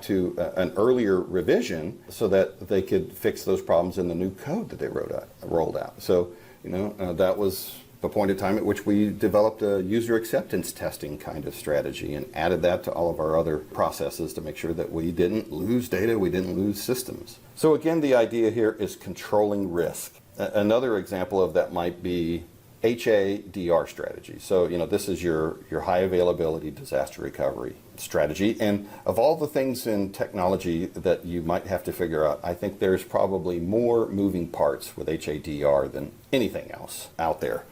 an earlier revision so that they could fix those problems in the new code that they rolled out. So, you know, that was the point in time at which we developed a user acceptance testing kind of strategy and added that to all of our other processes to make sure that we didn't lose data, we didn't lose systems. So again, the idea here is controlling risk. Another example of that might be HADR strategy. So, you know, this is your high availability disaster recovery strategy. And of all the things in technology that you might have to figure out, I think there's probably more moving parts with HADR than anything else out there.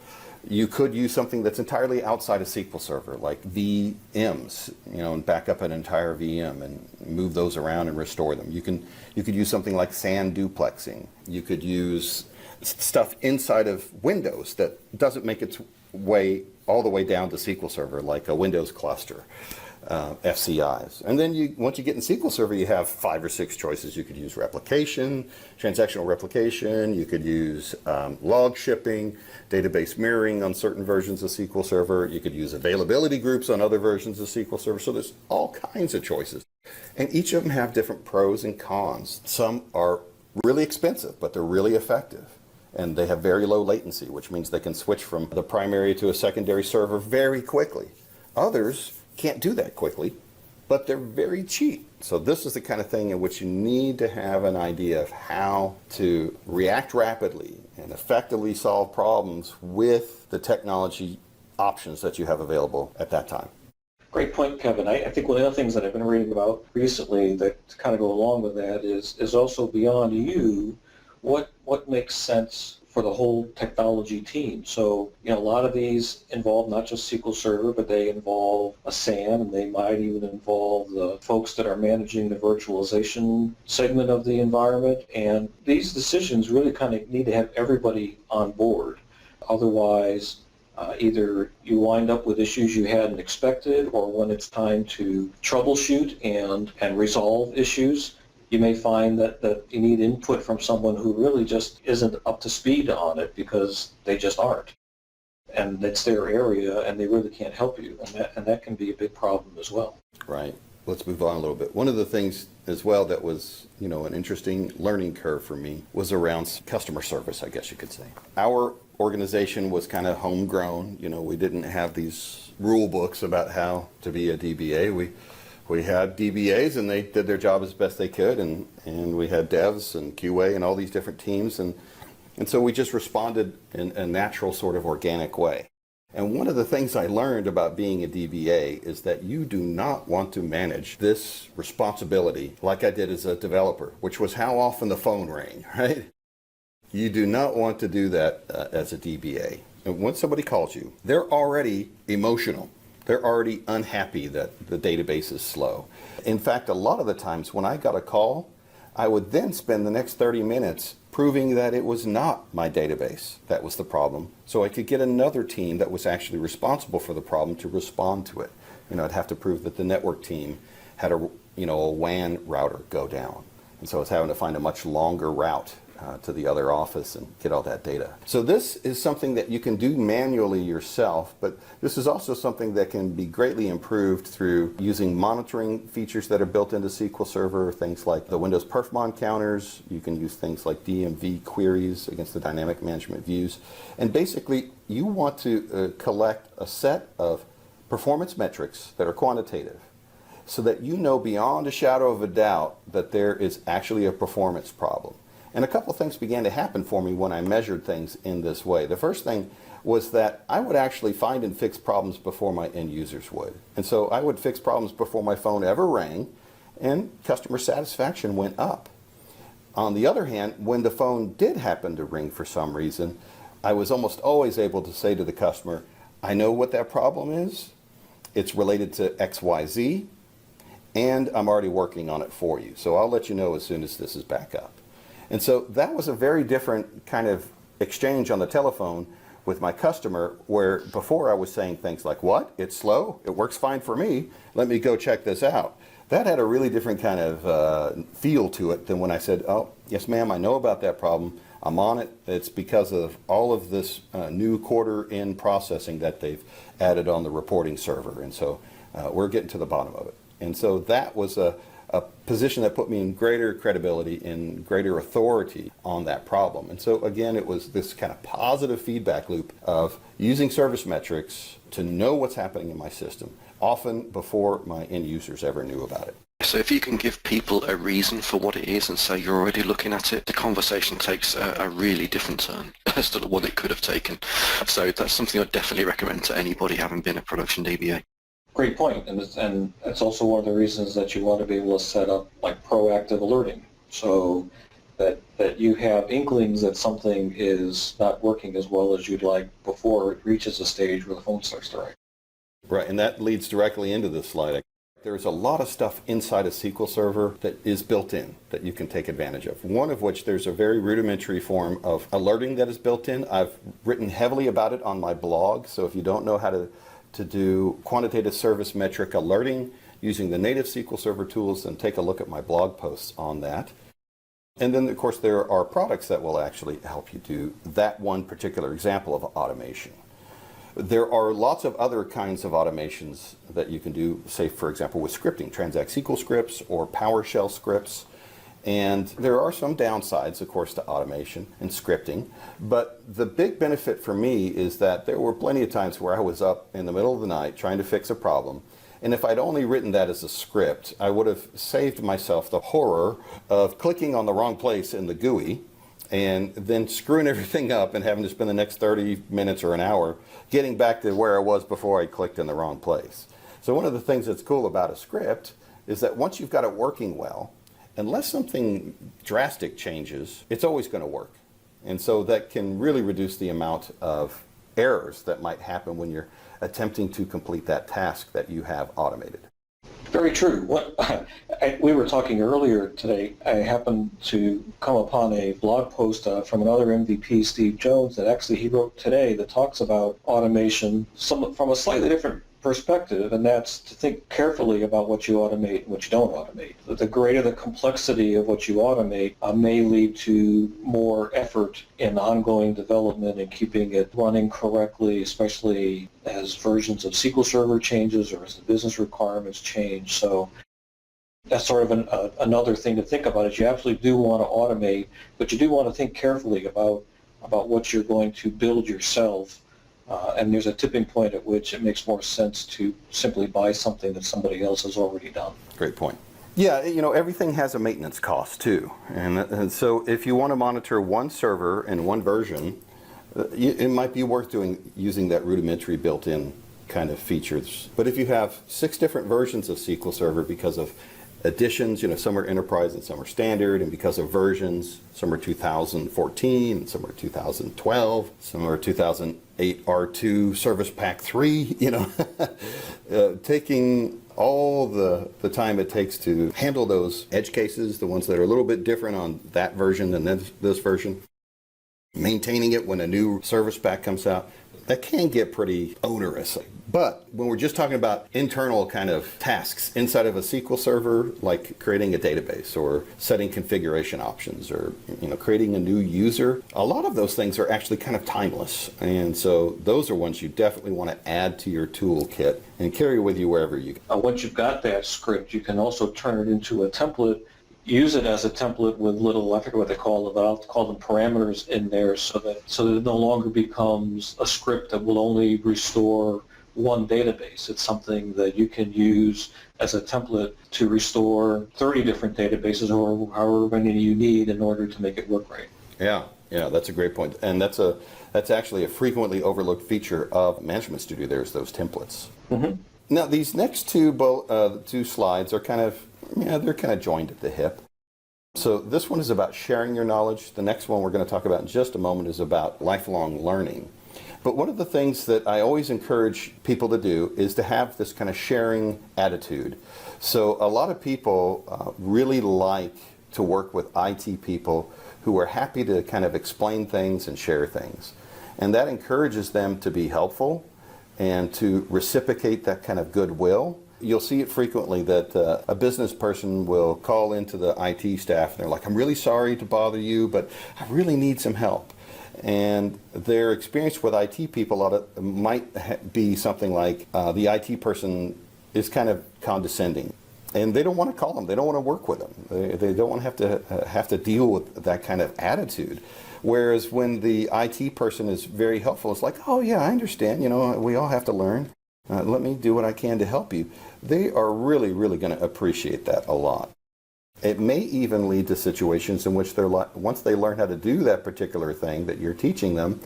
You could use something that's entirely outside of SQL Server, like VMs, you know, and back up an entire VM and move those around and restore them. You could use something like SAN duplexing. You could use stuff inside of Windows that doesn't make its way all the way down to SQL Server, like a Windows cluster. FCIs. And then once you get in SQL Server, you have 5 or 6 choices. You could use replication, transactional replication. You could use log shipping, database mirroring on certain versions of SQL Server. You could use availability groups on other versions of SQL Server. So there's all kinds of choices. And each of them have different pros and cons. Some are really expensive, but they're really effective. And they have very low latency, which means they can switch from the primary to a secondary server very quickly. Others can't do that quickly, but they're very cheap. So this is the kind of thing in which you need to have an idea of how to react rapidly and effectively solve problems with the technology options that you have available at that time. Great point, Kevin. I think one of the things that I've been reading about recently that to kind of go along with that is also beyond you, what makes sense for the whole technology team. So, a lot of these involve not just SQL Server, but they involve a SAM, and they might even involve the folks that are managing the virtualization segment of the environment. And these decisions really kind of need to have everybody on board. Otherwise, either you wind up with issues you hadn't expected, or when it's time to troubleshoot and resolve issues, you may find that you need input from someone who really just isn't up to speed on it because they just aren't. And it's their area and they really can't help you. And that can be a big problem as well. Right. Let's move on a little bit. One of the things as well that was, an interesting learning curve for me was around customer service, I guess you could say. Our organization was kind of homegrown. We didn't have these rule books about how to be a DBA. We had DBAs and they did their job as best they could, and we had devs and QA and all these different teams, and so we just responded in a natural sort of organic way. And one of the things I learned about being a DBA is that you do not want to manage this responsibility like I did as a developer, which was how often the phone rang, right? You do not want to do that as a DBA. And when somebody calls you, they're already emotional. They're already unhappy that the database is slow. In fact, a lot of the times when I got a call, I would then spend the next 30 minutes proving that it was not my database that was the problem, so I could get another team that was actually responsible for the problem to respond to it. I'd have to prove that the network team had a WAN router go down. And so I was having to find a much longer route to the other office and get all that data. So this is something that you can do manually yourself, but this is also something that can be greatly improved through using monitoring features that are built into SQL Server, things like the Windows perfmon counters. You can use things like DMV queries against the dynamic management views. And basically, you want to collect a set of performance metrics that are quantitative, so that you know beyond a shadow of a doubt that there is actually a performance problem. And a couple of things began to happen for me when I measured things in this way. The first thing was that I would actually find and fix problems before my end users would. And so I would fix problems before my phone ever rang, and customer satisfaction went up. On the other hand, when the phone did happen to ring for some reason, I was almost always able to say to the customer, I know what that problem is. It's related to XYZ, and I'm already working on it for you. So I'll let you know as soon as this is back up. And so that was a very different kind of exchange on the telephone with my customer, where before I was saying things like, what? It's slow? It works fine for me. Let me go check this out. That had a really different kind of feel to it than when I said, oh, yes, ma'am, I know about that problem. I'm on it. It's because of all of this new quarter-end processing that they've added on the reporting server. And so we're getting to the bottom of it. And so that was a position that put me in greater credibility and greater authority on that problem. And so again, it was this kind of positive feedback loop of using service metrics to know what's happening in my system, often before my end users ever knew about it. So if you can give people a reason for what it is and say you're already looking at it, the conversation takes a really different turn as to what it could have taken. So that's something I'd definitely recommend to anybody having been a production DBA. Great point, and that's also one of the reasons that you want to be able to set up like proactive alerting, so that you have inklings that something is not working as well as you'd like before it reaches a stage where the phone starts to ring. Right, and that leads directly into this slide. There's a lot of stuff inside a SQL Server that is built in that you can take advantage of. One of which, there's a very rudimentary form of alerting that is built in. I've written heavily about it on my blog, so if you don't know how to to do quantitative service metric alerting using the native SQL Server tools, then take a look at my blog posts on that. And then, of course, there are products that will actually help you do that one particular example of automation. There are lots of other kinds of automations that you can do, say, for example, with scripting, Transact SQL scripts or PowerShell scripts. And there are some downsides, of course, to automation and scripting. But the big benefit for me is that there were plenty of times where I was up in the middle of the night trying to fix a problem. And if I'd only written that as a script, I would have saved myself the horror of clicking on the wrong place in the GUI and then screwing everything up and having to spend the next 30 minutes or an hour getting back to where I was before I clicked in the wrong place. So one of the things that's cool about a script is that once you've got it working well, unless something drastic changes, it's always going to work. And so that can really reduce the amount of errors that might happen when you're attempting to complete that task that you have automated. Very true. We were talking earlier today, I happened to come upon a blog post from another MVP, Steve Jones, that actually he wrote today that talks about automation from a slightly different perspective, and that's to think carefully about what you automate and what you don't automate. The greater the complexity of what you automate may lead to more effort in ongoing development and keeping it running correctly, especially as versions of SQL Server changes or as the business requirements change. So that's sort of another thing to think about, is you absolutely do want to automate, but you do want to think carefully about what you're going to build yourself. And there's a tipping point at which it makes more sense to simply buy something that somebody else has already done. Great point. Yeah, everything has a maintenance cost too. And so if you want to monitor one server and one version, it might be worth using that rudimentary built-in kind of features. But if you have 6 different versions of SQL Server because of additions, some are enterprise and some are standard, and because of versions, some are 2014, some are 2012, some are 2008 R2 Service Pack 3, taking all the time it takes to handle those edge cases, the ones that are a little bit different on that version than this version, maintaining it when a new service pack comes out, that can get pretty onerous. But when we're just talking about internal kind of tasks inside of a SQL server, like creating a database or setting configuration options or creating a new user, a lot of those things are actually kind of timeless. And so those are ones you definitely want to add to your toolkit and carry with you wherever you go. Once you've got that script, you can also turn it into a template, use it as a template with little, I forget what they call it, but I'll call them parameters in there, so that it no longer becomes a script that will only restore one database. It's something that you can use as a template to restore 30 different databases or however many you need in order to make it work right. Yeah, that's a great point. And that's actually a frequently overlooked feature of Management Studio. There's those templates. Mm-hmm. Now, these next two slides are kind of joined at the hip. So this one is about sharing your knowledge. The next one we're going to talk about in just a moment is about lifelong learning. But one of the things that I always encourage people to do is to have this kind of sharing attitude. So a lot of people really like to work with IT people who are happy to kind of explain things and share things. And that encourages them to be helpful and to reciprocate that kind of goodwill. You'll see it frequently that a business person will call into the IT staff and they're like, I'm really sorry to bother you, but I really need some help. And their experience with IT people might be something like the IT person is kind of condescending. And they don't want to call them. They don't want to work with them. They don't want to have to deal with that kind of attitude. Whereas when the IT person is very helpful, it's like, oh yeah, I understand. We all have to learn. Let me do what I can to help you. They are really, really going to appreciate that a lot. It may even lead to situations in which once they learn how to do that particular thing that you're teaching them,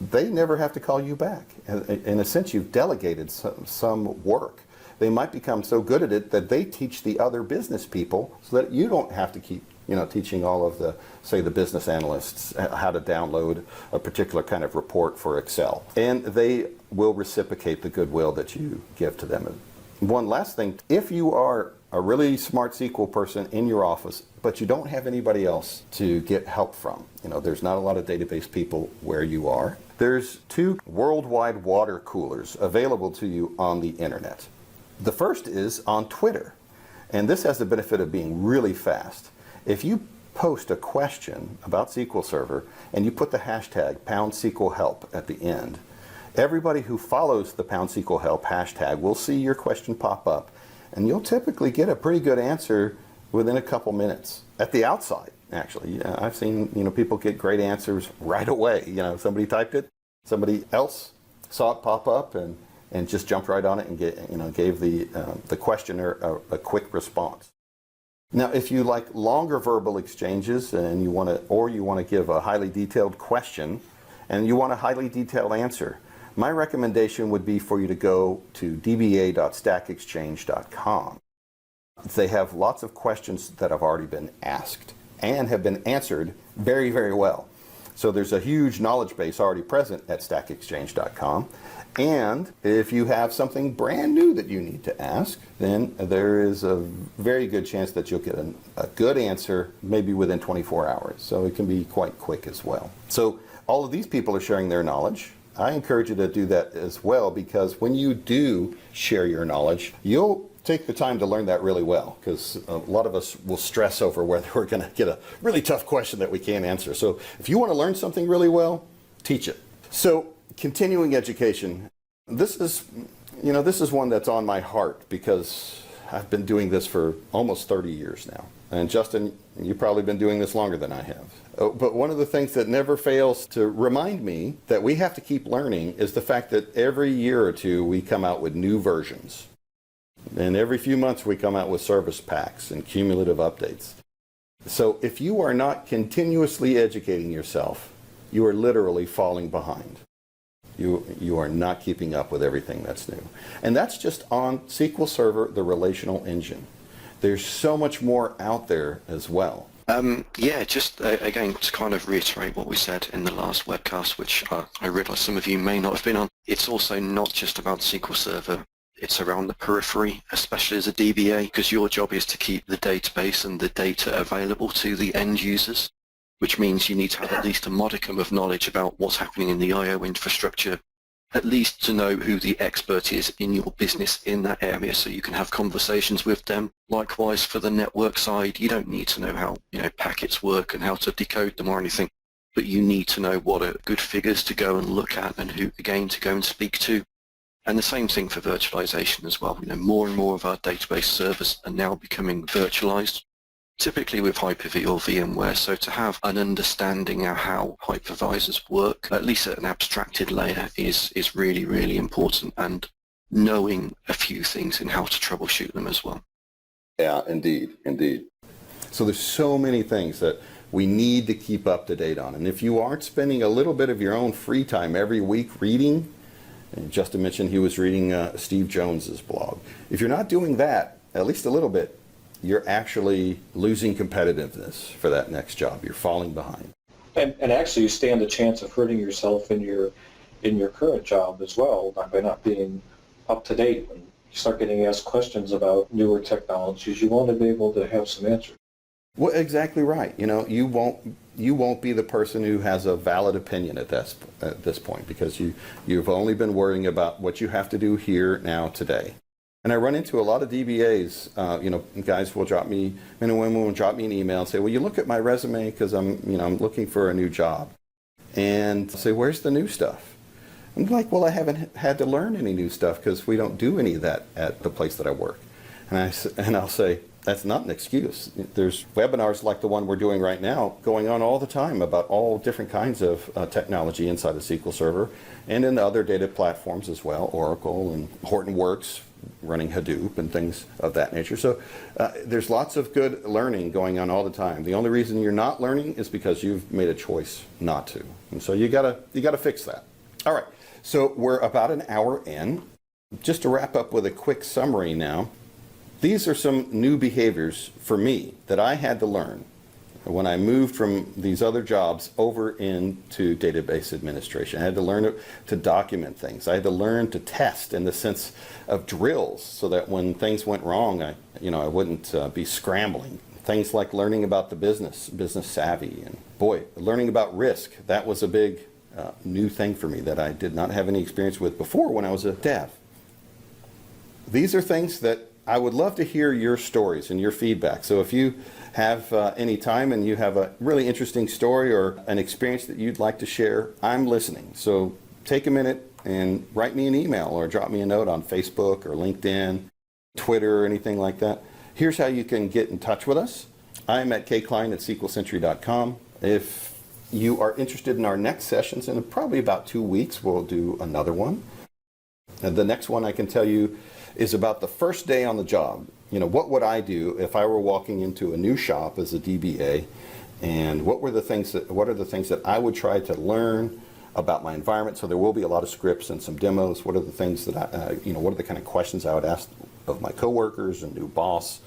they never have to call you back. In a sense, you've delegated some work. They might become so good at it that they teach the other business people so that you don't have to keep teaching all of the business analysts how to download a particular kind of report for Excel. And they will reciprocate the goodwill that you give to them. One last thing, if you are a really smart SQL person in your office, but you don't have anybody else to get help from. There's not a lot of database people where you are. There's 2 worldwide water coolers available to you on the internet. The first is on Twitter, and this has the benefit of being really fast. If you post a question about SQL Server and you put the hashtag #SQLHelp at the end, everybody who follows the #SQLHelp hashtag will see your question pop up, and you'll typically get a pretty good answer within a couple minutes at the outside. Actually, I've seen people get great answers right away. Somebody typed it, somebody else saw it pop up and just jumped right on it and gave the questioner a quick response. Now, if you like longer verbal exchanges and you want to give a highly detailed question and you want a highly detailed answer, my recommendation would be for you to go to dba.stackexchange.com. They have lots of questions that have already been asked and have been answered very, very well. So there's a huge knowledge base already present at stackexchange.com. And if you have something brand new that you need to ask, then there is a very good chance that you'll get a good answer maybe within 24 hours. So it can be quite quick as well. So all of these people are sharing their knowledge. I encourage you to do that as well, because when you do share your knowledge, you'll take the time to learn that really well, because a lot of us will stress over whether we're going to get a really tough question that we can't answer. So if you want to learn something really well, teach it. So continuing education, this is one that's on my heart because I've been doing this for almost 30 years now. And Justin, you've probably been doing this longer than I have. But one of the things that never fails to remind me that we have to keep learning is the fact that every year or two we come out with new versions. And every few months we come out with service packs and cumulative updates. So if you are not continuously educating yourself, you are literally falling behind. You are not keeping up with everything that's new. And that's just on SQL Server, the relational engine. There's so much more out there as well. Just again, to kind of reiterate what we said in the last webcast, which I realize some of you may not have been on, it's also not just about SQL Server. It's around the periphery, especially as a DBA, because your job is to keep the database and the data available to the end users, which means you need to have at least a modicum of knowledge about what's happening in the I/O infrastructure, at least to know who the expert is in your business in that area so you can have conversations with them. Likewise, for the network side, you don't need to know how packets work and how to decode them or anything, but you need to know what are good figures to go and look at and who, again, to go and speak to. And the same thing for virtualization as well. More and more of our database servers are now becoming virtualized, typically with Hyper-V or VMware. So to have an understanding of how hypervisors work, at least at an abstracted layer, is really, really important, and knowing a few things and how to troubleshoot them as well. Yeah, indeed. So there's so many things that we need to keep up to date on. And if you aren't spending a little bit of your own free time every week reading, and Justin mentioned he was reading Steve Jones's blog. If you're not doing that, at least a little bit, you're actually losing competitiveness for that next job. You're falling behind. And actually you stand a chance of hurting yourself in your current job as well by not being up to date. When you start getting asked questions about newer technologies, you want to be able to have some answers. Well, exactly right. You won't be the person who has a valid opinion at this point, because you've only been worrying about what you have to do here, now, today. And I run into a lot of DBAs, guys will drop me, men and women will drop me an email and say, well, you look at my resume because I'm looking for a new job. And say, where's the new stuff? I'm like, well, I haven't had to learn any new stuff because we don't do any of that at the place that I work. And I'll say, that's not an excuse. There's webinars like the one we're doing right now going on all the time about all different kinds of technology inside the SQL Server and in the other data platforms as well, Oracle and Hortonworks, running Hadoop and things of that nature. So there's lots of good learning going on all the time. The only reason you're not learning is because you've made a choice not to. And so you gotta fix that. All right, so we're about an hour in. Just to wrap up with a quick summary now, these are some new behaviors for me that I had to learn when I moved from these other jobs over into database administration. I had to learn to document things. I had to learn to test in the sense of drills so that when things went wrong, I wouldn't be scrambling. Things like learning about the business savvy, and boy, learning about risk. That was a big new thing for me that I did not have any experience with before when I was a dev. These are things that I would love to hear your stories and your feedback. So if you have any time and you have a really interesting story or an experience that you'd like to share, I'm listening. So take a minute and write me an email or drop me a note on Facebook or LinkedIn, Twitter, or anything like that. Here's how you can get in touch with us. I'm at kklein@sqlcentury.com. If you are interested in our next sessions, in probably about 2 weeks, we'll do another one. And the next one I can tell you is about the first day on the job. What would I do if I were walking into a new shop as a DBA, and what are the things that I would try to learn about my environment? So there will be a lot of scripts and some demos. What are the things that what are the kind of questions I would ask of my coworkers and new boss?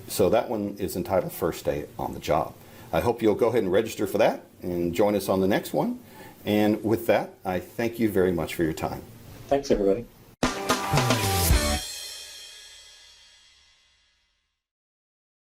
So that one is entitled First Day on the Job. I hope you'll go ahead and register for that and join us on the next one. And with that, I thank you very much for your time. Thanks, everybody.